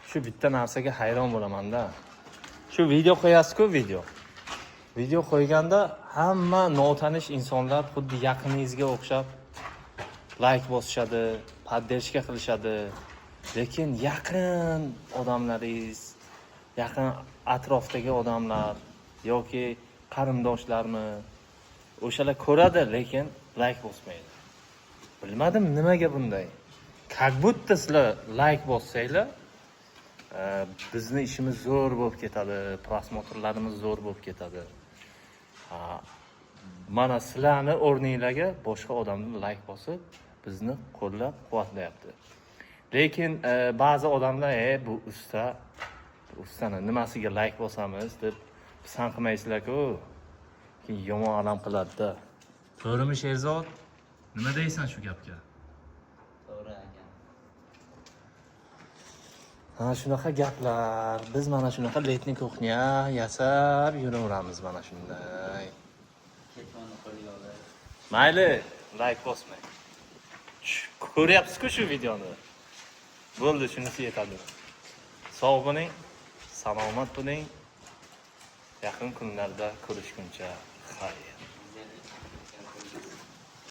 Shu bitta narsaga hayron bo'laman-da. Shu video qo'yasiz-ku, video qo'yganda hamma notanish insonlar xuddi yaqiningizga o'xshab like bosishadi, poddershka qilishadi. Lekin yaqin odamlaringiz, yaqin atrofdagi odamlar yoki qarindoshlarmi o'shalar ko'radi, lekin like bosmaydi. Bilmadim nimaga bunday. Как будто sizlar like bossanglar, bizni ishimiz zo'r bo'lib ketadi, prosmotrlarimiz zo'r bo'lib ketadi. Mana sizlarni o'rninglarga boshqa odamlar like bosib, bizni qo'llab-quvvatlayapti. Lekin ba'zi odamlar, bu ustani nimasiga like bosamiz deb pisand qilmaysizlar-ku. Keyin yomon alam qiladi-da. To'g'rimi, Sherzod? Nima deysan shu gapga? To'g'ri aka. Shunaqa gaplar. Biz mana shunaqa letniy kuxnya yasab yuraveramiz mana shunday. Ketmonni qo'lga olib. Mayli, like bosmang. Ko'ryapsiz-ku shu videoni. Bo'ldi, shunisi yetadi. Sog' bo'ling, salomat bo'ling. Yaqin kunlarda ko'rishguncha xayr.